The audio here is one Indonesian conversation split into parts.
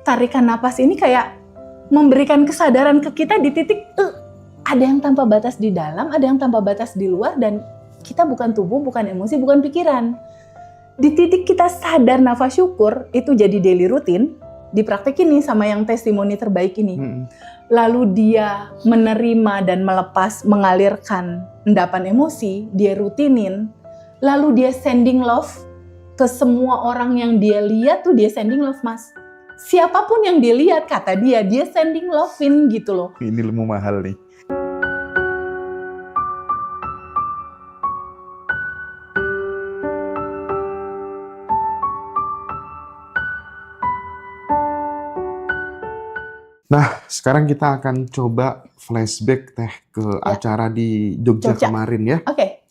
tarikan napas ini kayak memberikan kesadaran ke kita di titik ada yang tanpa batas di dalam, ada yang tanpa batas di luar, dan kita bukan tubuh, bukan emosi, bukan pikiran. Di titik kita sadar nafas syukur, itu jadi daily rutin, dipraktekin nih sama yang testimoni terbaik ini. Lalu dia menerima dan melepas, mengalirkan endapan emosi, dia rutinin, lalu dia sending love ke semua orang yang dia lihat tuh, dia sending love, Mas. Siapapun yang dia lihat, kata dia sending love-in gitu loh. Ini ilmu mahal nih. Nah, sekarang kita akan coba flashback Teh ke acara di Jogja kemarin ya. Oke.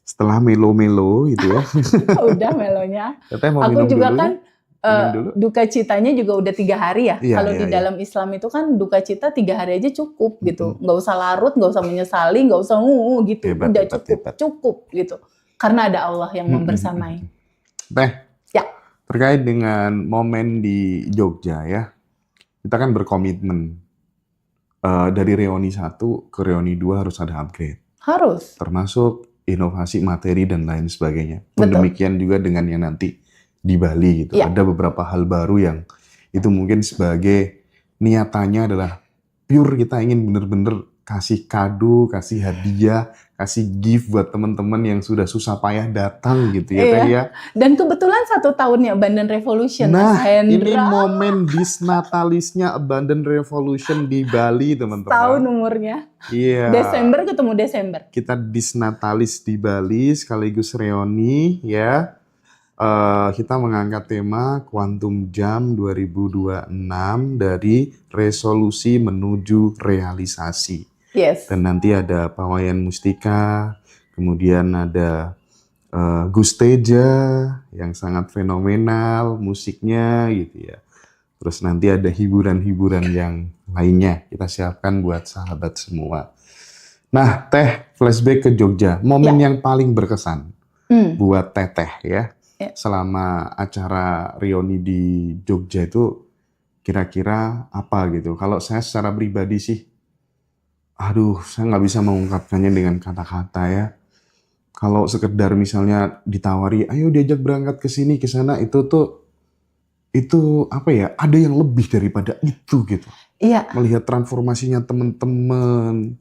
Setelah melo-melo gitu ya. Udah melonya. Teh mau Aku minum juga dulu, kan duka citanya juga udah 3 hari ya. Iya, Kalau di dalam Islam itu kan duka cita 3 hari aja cukup gitu. Nggak usah larut, nggak usah menyesali, nggak usah gitu. Hebat, udah hebat. cukup gitu. Karena ada Allah yang membersamai. Teh, ya. Terkait dengan momen di Jogja ya, kita kan berkomitmen dari reuni 1 ke reuni 2 harus ada upgrade. Harus. Termasuk inovasi materi dan lain sebagainya. Pun Betul. demikian juga dengan yang nanti di Bali gitu. Ya. Ada beberapa hal baru yang itu mungkin sebagai niatannya adalah pure kita ingin bener-bener kasih kado, kasih hadiah, kasih gift buat teman-teman yang sudah susah payah datang gitu ya Teh ya. Dan kebetulan 1 tahunnya Abundant Revolution. Nah, Mas Hendra. ini momen disnatalisnya Abundant Revolution di Bali teman-teman. Tahun umurnya. Iya. Desember ketemu Desember. Kita disnatalis di Bali sekaligus reuni ya. Kita mengangkat tema Quantum Jam 2026 dari resolusi menuju realisasi. Yes. Dan nanti ada Pawayan Mustika, kemudian ada Gus Teja yang sangat fenomenal musiknya gitu ya. Terus nanti ada hiburan-hiburan yang lainnya kita siapkan buat sahabat semua. Nah, Teh, flashback ke Jogja, momen yang paling berkesan buat Teteh ya. Selama acara reuni di Jogja itu kira-kira apa gitu? Kalau saya secara pribadi sih, saya nggak bisa mengungkapkannya dengan kata-kata ya. Kalau sekedar misalnya ditawari, ayo diajak berangkat ke sini, ke sana, itu apa ya? Ada yang lebih daripada itu gitu. Iya. Melihat transformasinya teman-teman.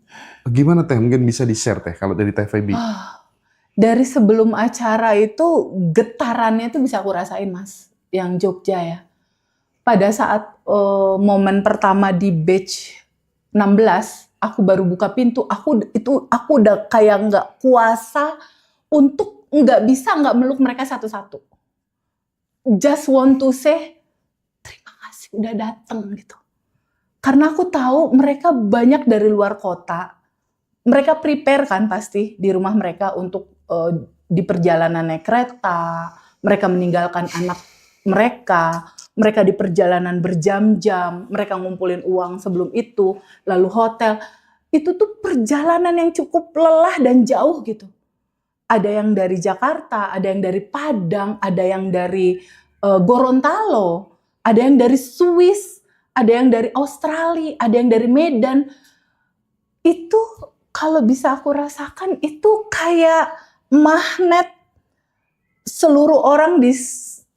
Gimana Teh? Mungkin bisa di-share Teh kalau dari Teh Feby. Dari sebelum acara itu getarannya itu bisa aku rasain Mas, yang Jogja ya. Pada saat momen pertama di batch 16, aku baru buka pintu, aku udah kayak nggak kuasa untuk nggak meluk mereka satu-satu. Just want to say terima kasih udah datang gitu. Karena aku tahu mereka banyak dari luar kota. Mereka prepare kan pasti di rumah mereka untuk di perjalanan naik kereta, mereka meninggalkan anak mereka di perjalanan berjam-jam, mereka ngumpulin uang sebelum itu, lalu hotel. Itu tuh perjalanan yang cukup lelah dan jauh gitu. Ada yang dari Jakarta, ada yang dari Padang, ada yang dari Gorontalo, ada yang dari Swiss, ada yang dari Australia, ada yang dari Medan. Itu kalau bisa aku rasakan itu kayak magnet seluruh orang di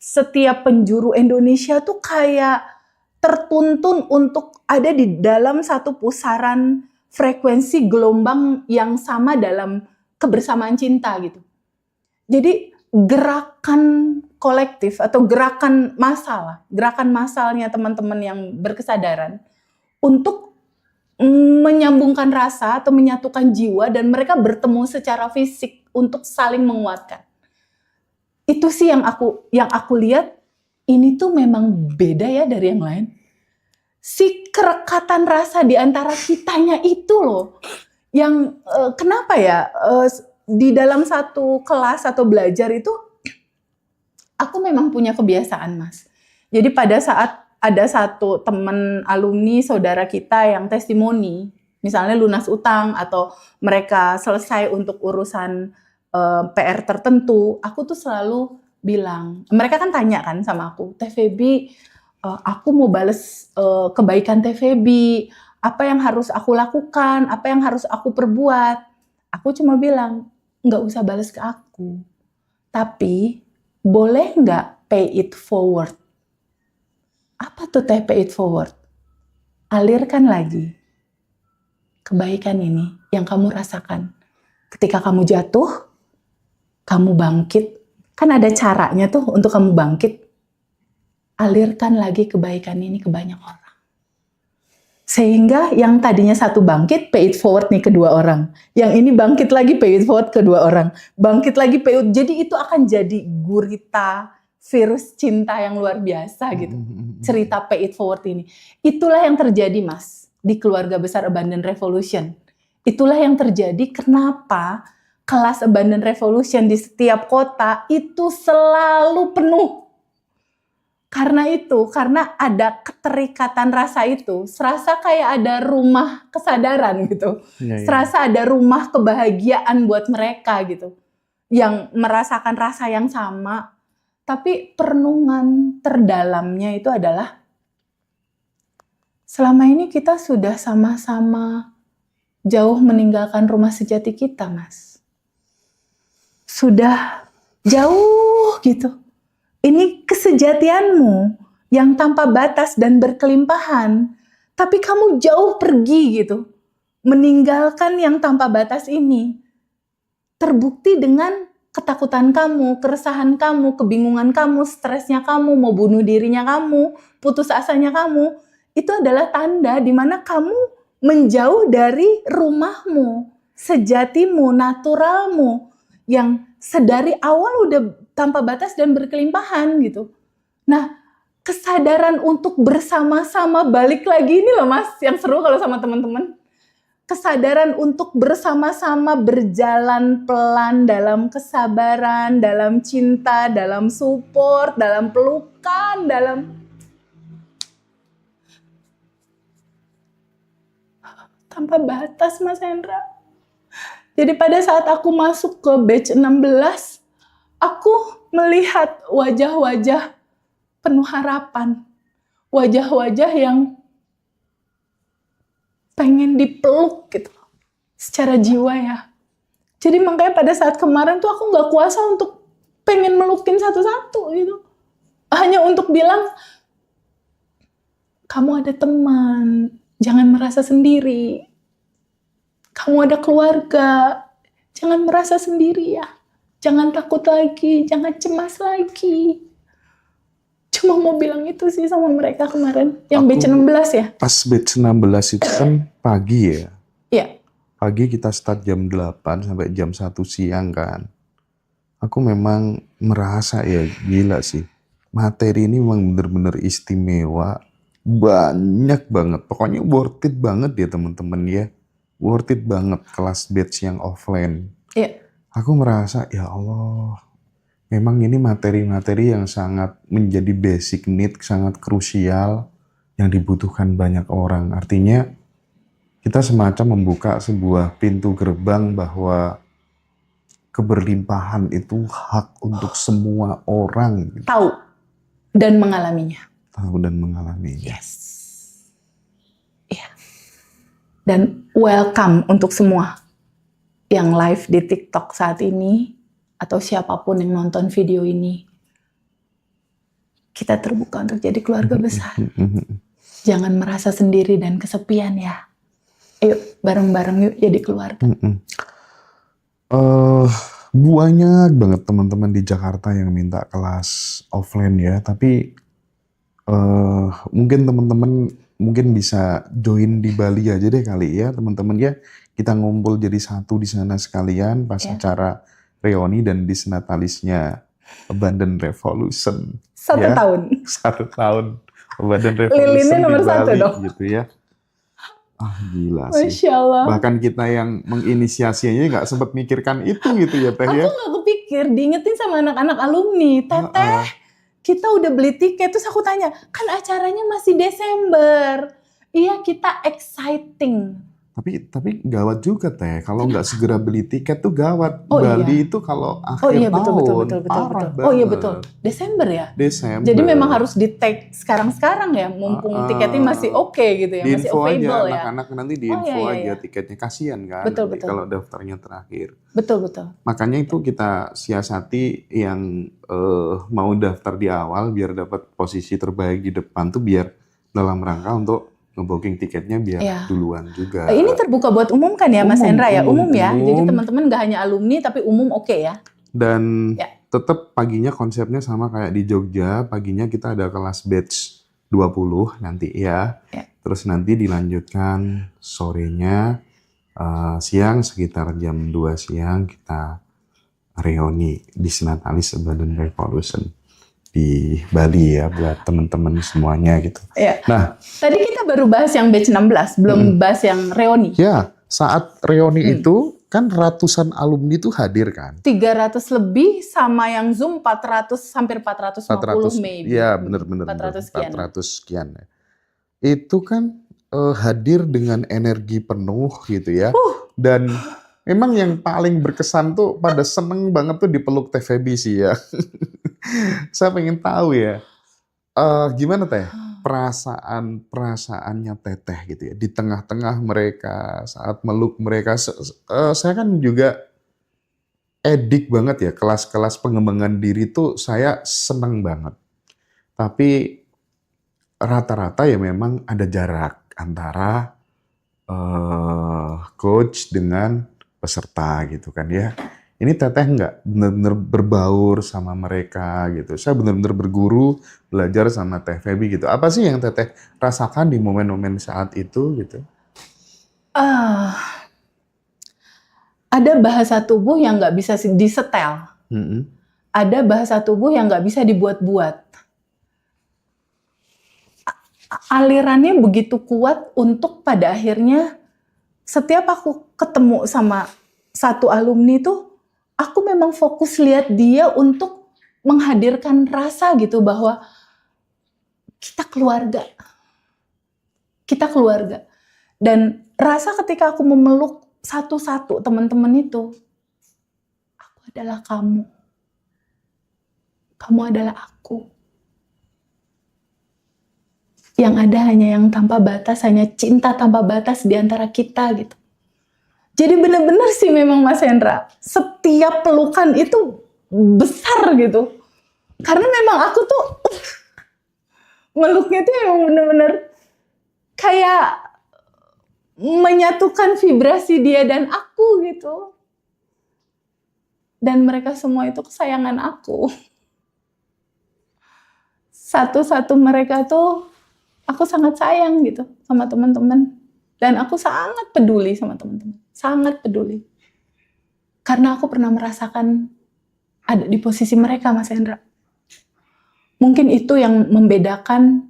setiap penjuru Indonesia tuh kayak tertuntun untuk ada di dalam satu pusaran frekuensi gelombang yang sama dalam kebersamaan cinta gitu. Jadi gerakan kolektif atau gerakan massalnya teman-teman yang berkesadaran untuk menyambungkan rasa atau menyatukan jiwa dan mereka bertemu secara fisik untuk saling menguatkan. Itu sih yang aku lihat, ini tuh memang beda ya dari yang lain. Si kerekatan rasa di antara kitanya itu loh yang kenapa ya di dalam satu kelas atau belajar itu aku memang punya kebiasaan Mas. Jadi pada saat ada satu teman alumni saudara kita yang testimoni, misalnya lunas utang atau mereka selesai untuk urusan PR tertentu, aku tuh selalu bilang, mereka kan tanya kan sama aku, Teh Feby, aku mau bales kebaikan Teh Feby, apa yang harus aku lakukan, apa yang harus aku perbuat. Aku cuma bilang, nggak usah bales ke aku, tapi boleh nggak pay it forward? Apa tuh Teh pay it forward? Alirkan lagi kebaikan ini yang kamu rasakan. Ketika kamu jatuh, kamu bangkit, kan ada caranya tuh untuk kamu bangkit. Alirkan lagi kebaikan ini ke banyak orang. Sehingga yang tadinya satu bangkit, pay it forward nih kedua orang. Yang ini bangkit lagi, pay it forward kedua orang. Bangkit lagi, pay it. Jadi itu akan jadi gurita, virus cinta yang luar biasa gitu. Cerita pay it forward ini. Itulah yang terjadi, Mas, di keluarga besar Abundant Revolution. Itulah yang terjadi kenapa kelas Abundant Revolution di setiap kota itu selalu penuh. Karena itu, karena ada keterikatan rasa itu, serasa kayak ada rumah kesadaran gitu. Serasa ada rumah kebahagiaan buat mereka gitu. Yang merasakan rasa yang sama, tapi perenungan terdalamnya itu adalah selama ini kita sudah sama-sama jauh meninggalkan rumah sejati kita, Mas. Sudah jauh gitu. Ini kesejatianmu yang tanpa batas dan berkelimpahan, tapi kamu jauh pergi gitu. Meninggalkan yang tanpa batas ini. Terbukti dengan ketakutan kamu, keresahan kamu, kebingungan kamu, stresnya kamu, mau bunuh dirinya kamu, putus asanya kamu. Itu adalah tanda di mana kamu menjauh dari rumahmu, sejatimu, naturalmu, yang sedari awal udah tanpa batas dan berkelimpahan gitu. Nah, kesadaran untuk bersama-sama balik lagi ini loh, Mas, yang seru kalau sama teman-teman. Kesadaran untuk bersama-sama berjalan pelan dalam kesabaran, dalam cinta, dalam support, dalam pelukan, dalam tanpa batas, Mas Hendra. Jadi pada saat aku masuk ke batch 16, aku melihat wajah-wajah penuh harapan. Wajah-wajah yang pengen dipeluk gitu. Secara jiwa ya. Jadi makanya pada saat kemarin tuh aku gak kuasa untuk pengen melukin satu-satu gitu. Hanya untuk bilang, kamu ada teman, jangan merasa sendiri. Kamu ada keluarga, jangan merasa sendiri ya. Jangan takut lagi, jangan cemas lagi. Cuma mau bilang itu sih sama mereka kemarin. Yang batch 16 ya? Pas batch 16 itu kan pagi ya? Iya. Pagi kita start jam 8 sampai jam 1 siang kan. Aku memang merasa ya gila sih. Materi ini memang bener-bener istimewa. Banyak banget. Pokoknya worth it banget ya teman-teman ya. Worth it banget kelas batch yang offline. Iya. Aku merasa ya Allah, memang ini materi-materi yang sangat menjadi basic need, sangat krusial yang dibutuhkan banyak orang. Artinya kita semacam membuka sebuah pintu gerbang bahwa keberlimpahan itu hak untuk semua orang. Tahu dan mengalaminya. Tahu dan mengalaminya. Yes. Iya. Dan welcome untuk semua yang live di TikTok saat ini, atau siapapun yang nonton video ini. Kita terbuka untuk jadi keluarga besar. Jangan merasa sendiri dan kesepian ya. Ayo bareng-bareng yuk jadi keluarga. Banyak banget teman-teman di Jakarta yang minta kelas offline ya. Tapi mungkin teman-teman bisa join di Bali aja deh kali ya teman-teman ya. Kita ngumpul jadi satu di sana sekalian pas acara reuni dan disnatalisnya Abundant Revolution. 1 ya. tahun. 1 tahun Abundant Revolution Lilinnya nomor di Bali 1 dong. gitu ya. Gila sih. Masya Allah. Bahkan kita yang menginisiasinya nggak sempat mikirkan itu gitu ya Teh ya. Aku nggak kepikir, diingetin sama anak-anak alumni, Teteh, kita udah beli tiket. Terus aku tanya, kan acaranya masih Desember. Iya, kita exciting Tapi gawat juga Teh, kalau nggak segera beli tiket tuh gawat. Oh Bali iya. itu kalau Oh akhir iya, betul betul tahun betul betul parah betul. Oh iya betul. banget. Desember ya. Jadi memang Desember. harus di-take sekarang-sekarang ya, mumpung tiketnya masih Heeh. oke gitu ya, Di masih info aja, available ya. anak-anak nanti di Oh iya info iya aja iya. tiketnya. Kasian kan Betul nanti betul. kalau daftarnya terakhir. Betul betul. Makanya itu kita siasati yang mau daftar di awal biar dapat posisi terbaik di depan tuh biar dalam rangka untuk ngebooking tiketnya biar Iya. duluan juga. Ini terbuka buat umum kan ya Mas Umum, Hendra ya? umum, Umum ya. Jadi umum. teman-teman nggak hanya alumni tapi umum oke ya. Dan Ya. tetap paginya konsepnya sama kayak di Jogja. Paginya kita ada kelas batch 20 nanti ya. Ya. Terus nanti dilanjutkan sorenya, siang sekitar jam 2 siang kita reuni di Sinatalis Urban Revolution di Bali ya buat teman-teman semuanya gitu. Ya. Nah, Tadi kita baru bahas yang batch 16, belum bahas yang reuni. ya saat reuni itu kan ratusan alumni itu hadir kan. 300 lebih sama yang Zoom 400 hampir 450 maybe. Ya benar-benar 400 sekian. 400 sekian ya. Itu kan hadir dengan energi penuh gitu ya. Dan memang yang paling berkesan tuh pada seneng banget tuh dipeluk Teh Feby sih ya. Saya pengen tahu ya, gimana Teh perasaannya Teteh gitu ya di tengah-tengah mereka saat meluk mereka. Saya kan juga edik banget ya kelas-kelas pengembangan diri tuh saya seneng banget. Tapi rata-rata ya memang ada jarak antara coach dengan peserta gitu kan ya. Ini Teteh nggak benar-benar berbaur sama mereka gitu. Saya benar-benar berguru, belajar sama Teh Feby gitu. Apa sih yang Teteh rasakan di momen-momen saat itu gitu? Ada bahasa tubuh yang nggak bisa disetel. Ada bahasa tubuh yang nggak bisa dibuat-buat. Alirannya begitu kuat untuk pada akhirnya setiap aku ketemu sama satu alumni tuh, aku memang fokus lihat dia untuk menghadirkan rasa gitu bahwa kita keluarga. Kita keluarga. Dan rasa ketika aku memeluk satu-satu teman-teman itu, aku adalah kamu. Kamu adalah aku. Yang ada hanya yang tanpa batas, hanya cinta tanpa batas di antara kita gitu. Jadi benar-benar sih memang Mas Hendra, setiap pelukan itu besar gitu. Karena memang aku tuh meluknya tuh emang benar-benar kayak menyatukan vibrasi dia dan aku gitu. Dan mereka semua itu kesayangan aku. Satu-satu mereka tuh aku sangat sayang gitu sama teman-teman. Dan aku sangat peduli sama teman-teman. Sangat peduli. Karena aku pernah merasakan ada di posisi mereka, Mas Hendra. Mungkin itu yang membedakan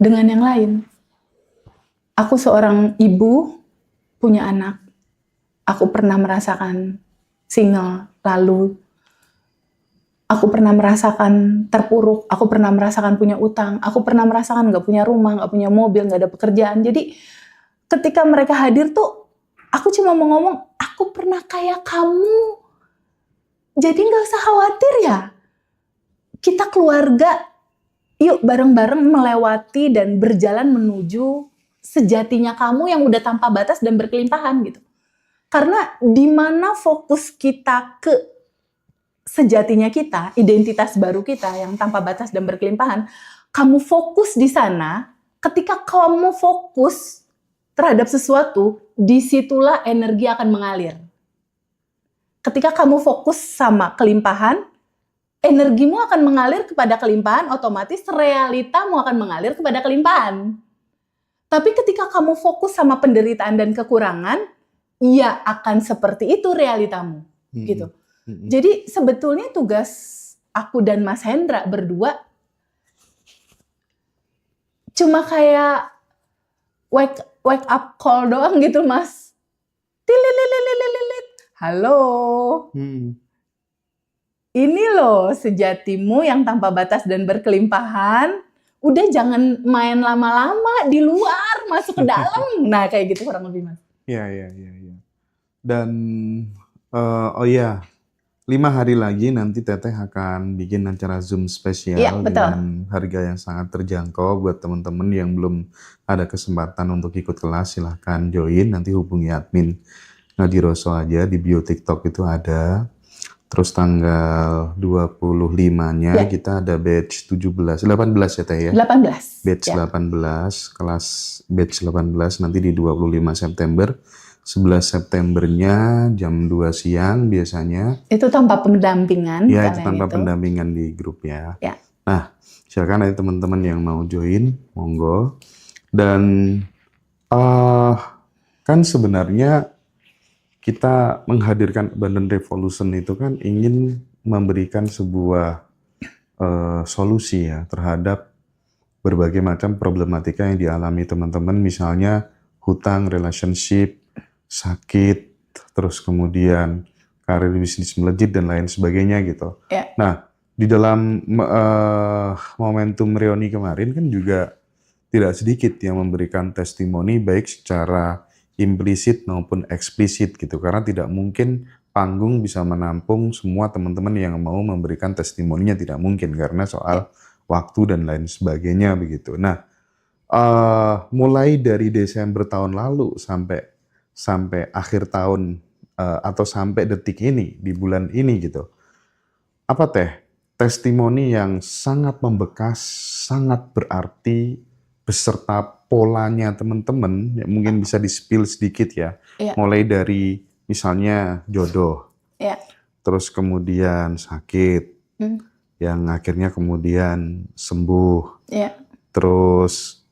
dengan yang lain. Aku seorang ibu, punya anak. Aku pernah merasakan single, lalu aku pernah merasakan terpuruk, aku pernah merasakan punya utang, aku pernah merasakan gak punya rumah, gak punya mobil, gak ada pekerjaan. Jadi ketika mereka hadir tuh, aku cuma mau ngomong, aku pernah kayak kamu. Jadi gak usah khawatir ya. Kita keluarga, yuk bareng-bareng melewati dan berjalan menuju sejatinya kamu yang udah tanpa batas dan berkelimpahan gitu. Karena di mana fokus kita ke sejatinya kita, identitas baru kita yang tanpa batas dan berkelimpahan, kamu fokus di sana, ketika kamu fokus terhadap sesuatu, disitulah energi akan mengalir. Ketika kamu fokus sama kelimpahan, energimu akan mengalir kepada kelimpahan, otomatis realitamu akan mengalir kepada kelimpahan. Tapi ketika kamu fokus sama penderitaan dan kekurangan, ya akan seperti itu realitamu, gitu. Jadi sebetulnya tugas aku dan Mas Hendra berdua cuma kayak wake up call doang gitu, Mas. Tililililililit. Halo. Ini loh sejatimu yang tanpa batas dan berkelimpahan. udah jangan main lama-lama di luar, masuk ke dalam. Nah kayak gitu kurang lebih Mas. Iya. Dan oh iya, 5 hari lagi nanti Teteh akan bikin acara Zoom Iya spesial betul. dengan harga yang sangat terjangkau buat teman-teman yang belum ada kesempatan untuk ikut kelas. Silahkan join, nanti hubungi admin Ngadiroso aja, di bio TikTok itu ada. Terus tanggal 25-nya Ya kita ada batch 18 ya Teh ya. 18 Batch ya. 18, kelas batch 18 nanti di 25 September. 11 Septembernya jam 2 siang biasanya. Itu tanpa pendampingan Ya, itu kalian tanpa itu. pendampingan di grup ya. Ya. Nah, silakan ada teman-teman yang mau join, monggo. Dan kan sebenarnya kita menghadirkan Abundant Revolution itu kan ingin memberikan sebuah solusi ya terhadap berbagai macam problematika yang dialami teman-teman, misalnya hutang, relationship, sakit, terus kemudian karir bisnis melejit dan lain sebagainya gitu. Ya. Nah, di dalam momentum reuni kemarin kan juga tidak sedikit yang memberikan testimoni baik secara implisit maupun eksplisit gitu, karena tidak mungkin panggung bisa menampung semua teman-teman yang mau memberikan testimoninya, tidak mungkin karena soal waktu dan lain sebagainya begitu. Nah, mulai dari Desember tahun lalu sampai akhir tahun atau sampai detik ini di bulan ini gitu, apa Teh testimoni yang sangat membekas, sangat berarti beserta polanya teman-teman, ya mungkin bisa di-spill sedikit ya. Ya. Mulai dari misalnya jodoh, Ya. terus kemudian sakit, yang akhirnya kemudian sembuh, Ya. terus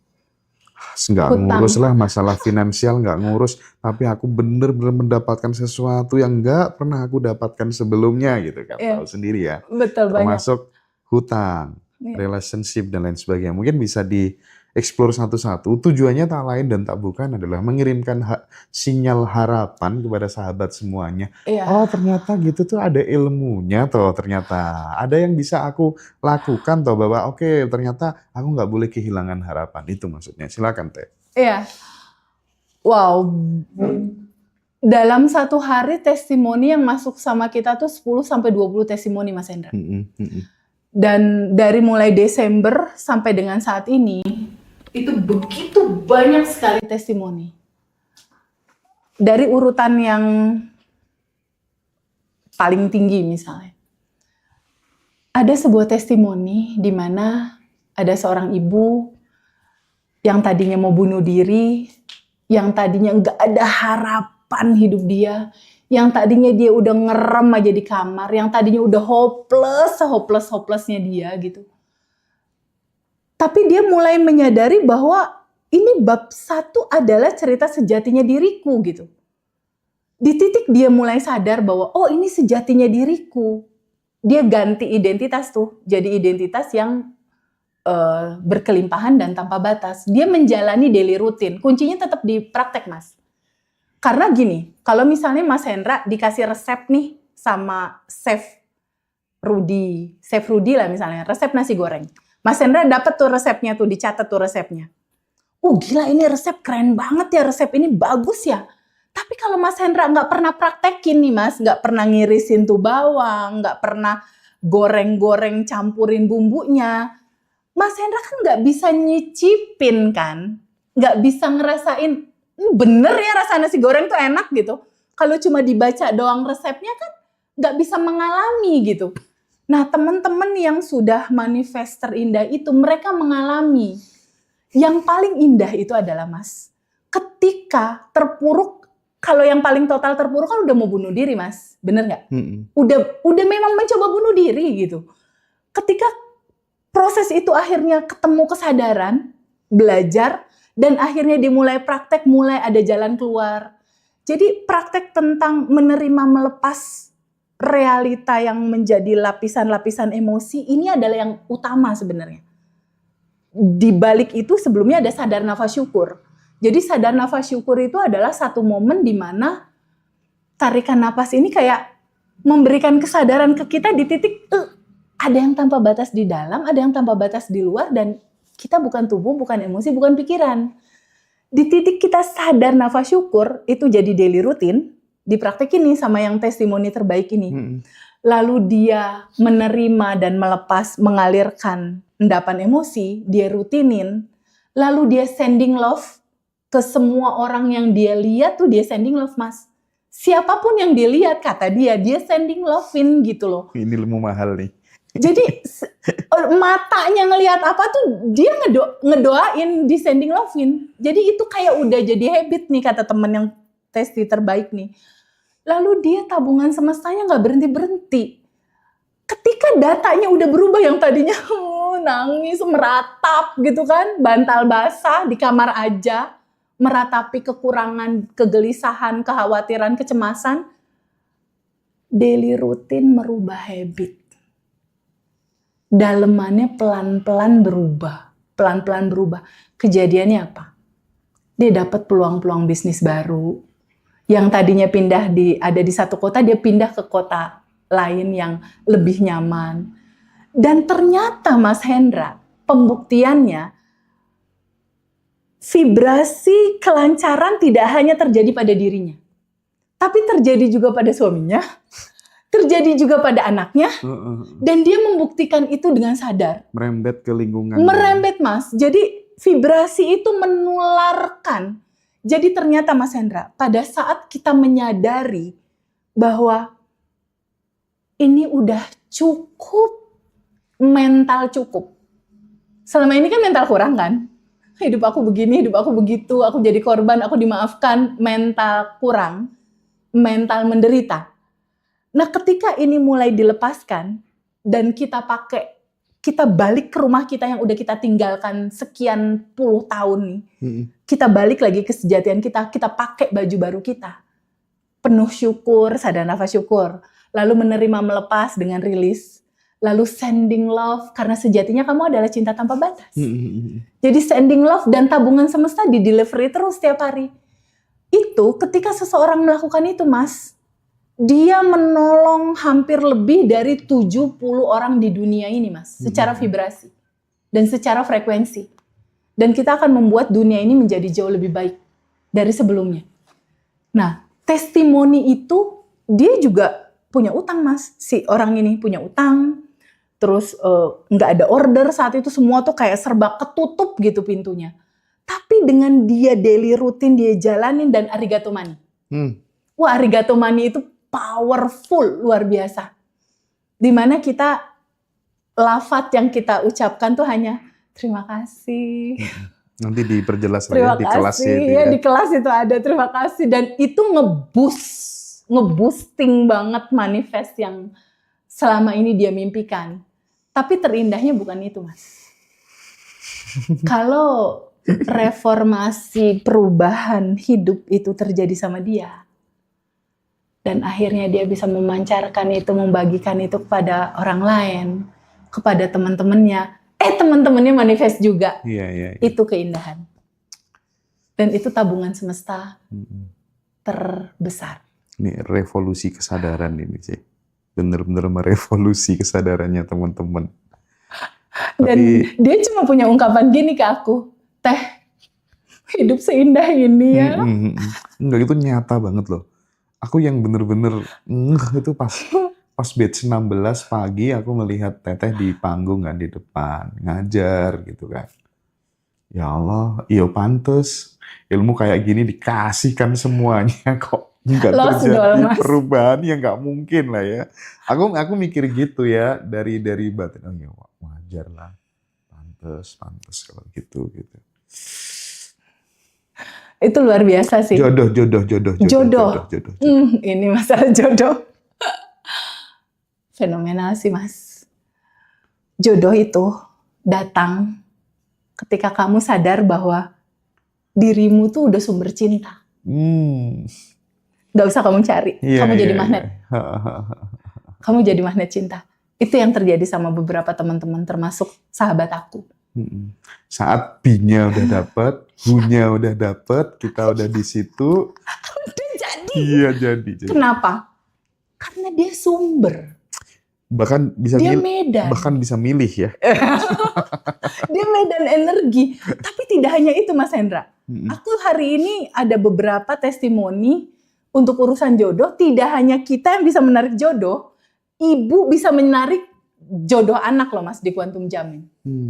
nggak Hutang. ngurus lah masalah finansial, nggak ngurus, tapi aku bener-bener mendapatkan sesuatu yang nggak pernah aku dapatkan sebelumnya gitu kan, Ya. tahu sendiri ya. Betul banyak. Termasuk hutang, Ya. relationship dan lain sebagainya. Mungkin bisa di-explore satu-satu. Tujuannya tak lain dan tak bukan adalah mengirimkan sinyal harapan kepada sahabat semuanya. Iya. Oh ternyata gitu tuh ada ilmunya toh, ternyata ada yang bisa aku lakukan toh, bahwa oke, ternyata aku nggak boleh kehilangan harapan. Itu maksudnya. Silakan Teh. Iya. Wow. Dalam satu hari testimoni yang masuk sama kita tuh 10-20 testimoni Mas Hendra. Dan dari mulai Desember sampai dengan saat ini, itu begitu banyak sekali testimoni. Dari urutan yang paling tinggi misalnya. Ada sebuah testimoni di mana ada seorang ibu yang tadinya mau bunuh diri, yang tadinya nggak ada harapan hidup dia, yang tadinya dia udah ngerem aja di kamar, yang tadinya udah hopelessnya dia gitu. Tapi dia mulai menyadari bahwa ini bab 1 adalah cerita sejatinya diriku gitu. Di titik dia mulai sadar bahwa oh ini sejatinya diriku. Dia ganti identitas tuh, jadi identitas yang berkelimpahan dan tanpa batas. Dia menjalani daily rutin. Kuncinya tetap di praktek Mas. Karena gini, kalau misalnya Mas Hendra dikasih resep nih sama Chef Rudy lah misalnya, resep nasi goreng. Mas Hendra dapat tuh resepnya tuh, dicatat tuh resepnya. Oh gila ini resep keren banget ya, resep ini bagus ya. Tapi kalau Mas Hendra nggak pernah praktekin nih Mas, nggak pernah ngirisin tuh bawang, nggak pernah goreng-goreng campurin bumbunya, Mas Hendra kan nggak bisa nyicipin kan, nggak bisa ngerasain bener ya rasa nasi goreng tuh enak gitu. Kalau cuma dibaca doang resepnya kan nggak bisa mengalami gitu. Nah teman-teman yang sudah manifest terindah itu mereka mengalami. Yang paling indah itu adalah Mas, ketika terpuruk, kalau yang paling total terpuruk kan udah mau bunuh diri Mas, bener nggak? Udah memang mencoba bunuh diri gitu. Ketika proses itu akhirnya ketemu kesadaran, belajar, dan akhirnya dimulai praktek, mulai ada jalan keluar. Jadi praktek tentang menerima melepas realita yang menjadi lapisan-lapisan emosi, ini adalah yang utama sebenarnya. Di balik itu sebelumnya ada sadar nafas syukur. Jadi sadar nafas syukur itu adalah satu momen di mana tarikan nafas ini kayak memberikan kesadaran ke kita di titik ada yang tanpa batas di dalam, ada yang tanpa batas di luar, dan Kita bukan tubuh, bukan emosi, bukan pikiran. Di titik kita sadar nafas syukur, itu jadi daily rutin, dipraktekin nih sama yang testimoni terbaik ini. Lalu dia menerima dan melepas, mengalirkan endapan emosi, dia rutinin, lalu dia sending love ke semua orang yang dia lihat tuh dia sending love, Mas. Siapapun yang dia lihat, kata dia sending love-in gitu loh. Ini ilmu mahal nih. Jadi matanya ngelihat apa tuh dia ngedoain di sending love-in. Jadi itu kayak udah jadi habit nih kata temen yang testi terbaik nih. Lalu dia tabungan semestanya nggak berhenti-berhenti. Ketika datanya udah berubah yang tadinya nangis, meratap gitu kan, bantal basah di kamar aja, meratapi kekurangan, kegelisahan, kekhawatiran, kecemasan, daily rutin merubah habit. Dalemannya pelan-pelan berubah. Kejadiannya apa? Dia dapat peluang-peluang bisnis baru. Yang tadinya ada di satu kota, dia pindah ke kota lain yang lebih nyaman. Dan ternyata Mas Hendra, pembuktiannya, vibrasi kelancaran tidak hanya terjadi pada dirinya, tapi terjadi juga pada suaminya, terjadi juga pada anaknya, dan dia membuktikan itu dengan sadar. Merembet ke lingkungan. Merembet, Mas. Jadi vibrasi itu menularkan. Jadi ternyata Mas Hendra, pada saat kita menyadari bahwa ini udah cukup, mental cukup. Selama ini kan mental kurang kan? Hidup aku begini, hidup aku begitu, aku jadi korban, aku dimaafkan, mental kurang, mental menderita. Nah, ketika ini mulai dilepaskan dan kita balik ke rumah kita yang udah kita tinggalkan sekian puluh tahun nih. Kita balik lagi ke sejatian kita pakai baju baru kita. Penuh syukur, sadar nafas syukur. Lalu menerima melepas dengan rilis. Lalu sending love, karena sejatinya kamu adalah cinta tanpa batas. Jadi sending love dan tabungan semesta di delivery terus setiap hari. Itu ketika seseorang melakukan itu, Mas, dia menolong hampir lebih dari 70 orang di dunia ini, Mas, secara vibrasi dan secara frekuensi. Dan kita akan membuat dunia ini menjadi jauh lebih baik dari sebelumnya. Nah, testimoni itu dia juga punya utang, Mas. Si orang ini punya utang, terus nggak ada order saat itu, semua tuh kayak serba ketutup gitu pintunya. Tapi dengan dia daily rutin dia jalanin dan arigato money. Wah, arigato money itu powerful, luar biasa. Dimana kita, lafaz yang kita ucapkan tuh hanya terima kasih. Nanti diperjelas Terima di kasih, kelas ya, di kelas itu ada terima kasih. Dan itu nge-boosting banget manifest yang selama ini dia mimpikan. Tapi terindahnya bukan itu, Mas. Kalau reformasi perubahan hidup itu terjadi sama dia, dan akhirnya dia bisa memancarkan itu, membagikan itu kepada orang lain, kepada teman-temannya, teman-temannya manifest juga. Iya. Itu keindahan. Dan itu tabungan semesta terbesar. Ini revolusi kesadaran ini, sih. Bener-bener merevolusi kesadarannya teman-teman. Dan dia cuma punya ungkapan gini ke aku, Teh, hidup seindah ini ya. Enggak, itu nyata banget loh. Aku yang bener-bener itu pas batch 16 pagi aku melihat Teteh di panggung kan, di depan ngajar gitu kan. Ya Allah, iya pantes ilmu kayak gini dikasihkan semuanya kok. Nggak terjadi perubahan ya, nggak mungkin lah ya. Aku mikir gitu ya dari batin. Oh ya wajar lah, pantes kalau gitu. Itu luar biasa sih. Jodoh. Ini masalah jodoh. Fenomenal sih, Mas. Jodoh itu datang ketika kamu sadar bahwa dirimu tuh udah sumber cinta. Gak usah kamu cari, kamu jadi magnet. Kamu jadi magnet cinta. Itu yang terjadi sama beberapa teman-teman, termasuk sahabat aku. Saat B-nya udah dapet, U-nya udah dapet, kita udah di situ. Udah jadi. Iya, jadi. Kenapa? Karena dia sumber. Bahkan bisa dia medan. Bahkan bisa milih ya. Dia nilai dan energi. Tapi tidak hanya itu Mas Hendra. Aku hari ini ada beberapa testimoni untuk urusan jodoh. Tidak hanya kita yang bisa menarik jodoh, ibu bisa menarik jodoh anak loh Mas di Quantum Jamin.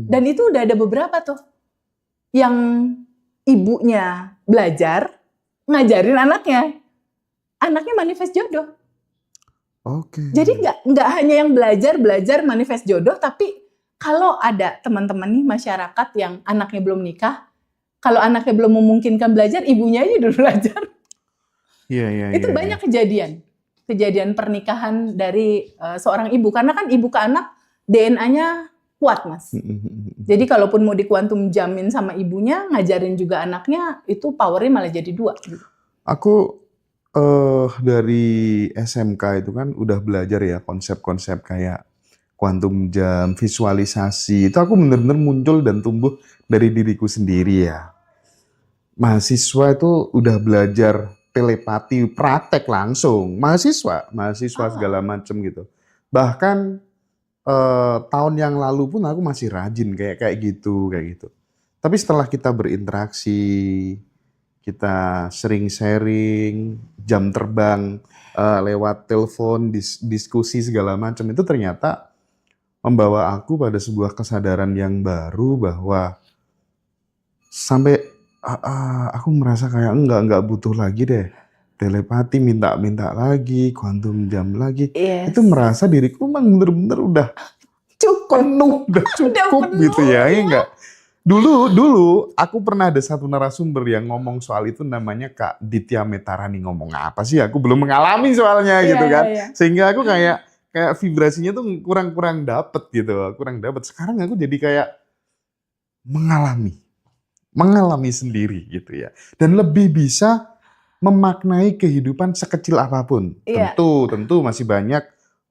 Dan itu udah ada beberapa tuh yang ibunya belajar ngajarin anaknya manifest jodoh. Oke. Jadi nggak hanya yang belajar manifest jodoh, tapi kalau ada teman-teman nih masyarakat yang anaknya belum nikah, kalau anaknya belum memungkinkan belajar, ibunya aja dulu belajar. Iya. Itu banyak kejadian pernikahan dari seorang ibu, karena kan ibu ke anak DNA-nya kuat Mas. Jadi kalaupun mau di Quantum Jamin sama ibunya, ngajarin juga anaknya, itu powernya malah jadi 2. Gitu. Aku dari SMK itu kan udah belajar ya konsep-konsep kayak quantum jam, visualisasi. Itu aku bener-bener muncul dan tumbuh dari diriku sendiri ya. Mahasiswa itu udah belajar telepati, praktek langsung. Mahasiswa segala macem gitu. Bahkan tahun yang lalu pun aku masih rajin kayak gitu. Tapi setelah kita berinteraksi, kita sering sharing, jam terbang lewat telepon, diskusi segala macam, itu ternyata membawa aku pada sebuah kesadaran yang baru bahwa sampai aku merasa kayak enggak butuh lagi deh telepati, minta lagi, quantum jam lagi. Yes. Itu merasa diriku memang bener-bener udah cukup gitu ya enggak. Dulu aku pernah ada satu narasumber yang ngomong soal itu, namanya Kak Ditya Metarani. Ngomong apa sih? Aku belum mengalami soalnya gitu kan. Sehingga aku kayak vibrasinya tuh kurang dapet gitu. Sekarang aku jadi kayak mengalami sendiri gitu ya. Dan lebih bisa memaknai kehidupan sekecil apapun. Tentu masih banyak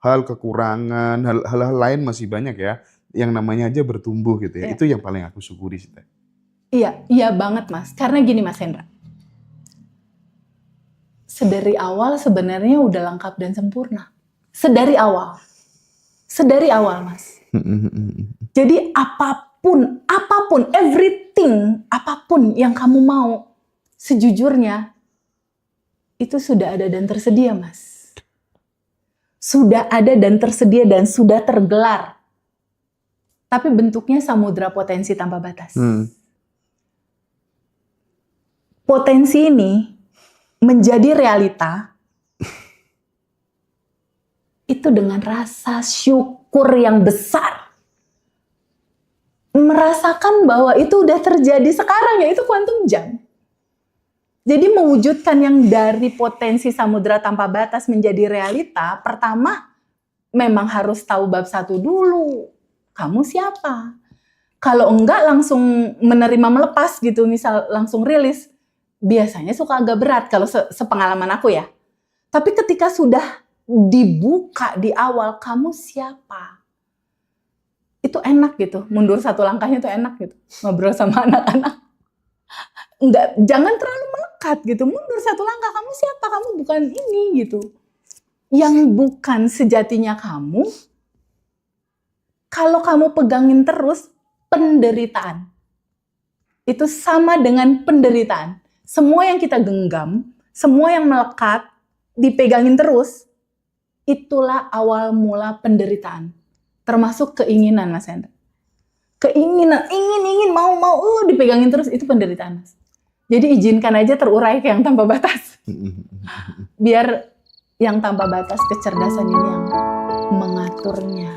hal kekurangan, hal-hal lain masih banyak ya. Yang namanya aja bertumbuh gitu ya. Itu yang paling aku syukuri sih. Iya banget Mas. Karena gini Mas Hendra. Sedari awal sebenarnya udah lengkap dan sempurna. Sedari awal Mas. Jadi apapun, everything, apapun yang kamu mau, sejujurnya itu sudah ada dan tersedia Mas. Sudah ada dan tersedia dan sudah tergelar. Tapi bentuknya samudra potensi tanpa batas. Potensi ini menjadi realita itu dengan rasa syukur yang besar. Merasakan bahwa itu udah terjadi sekarang, yaitu quantum jam. Jadi mewujudkan yang dari potensi samudra tanpa batas menjadi realita, pertama memang harus tahu bab 1 dulu. Kamu siapa? Kalau enggak langsung menerima melepas gitu, misal langsung rilis, biasanya suka agak berat kalau sepengalaman aku ya. Tapi ketika sudah dibuka di awal, kamu siapa? Itu enak gitu, mundur 1 langkahnya tuh enak gitu, ngobrol sama anak-anak. Enggak, jangan terlalu melekat gitu, mundur 1 langkah, kamu siapa? Kamu bukan ini gitu. Yang bukan sejatinya kamu, kalau kamu pegangin terus, penderitaan. Itu sama dengan penderitaan. Semua yang kita genggam, semua yang melekat, dipegangin terus, itulah awal mula penderitaan. Termasuk keinginan Mas Hendra. Keinginan, ingin, mau, dipegangin terus, itu penderitaan Mas. Jadi izinkan aja terurai ke yang tanpa batas. Biar yang tanpa batas kecerdasan ini yang mengaturnya.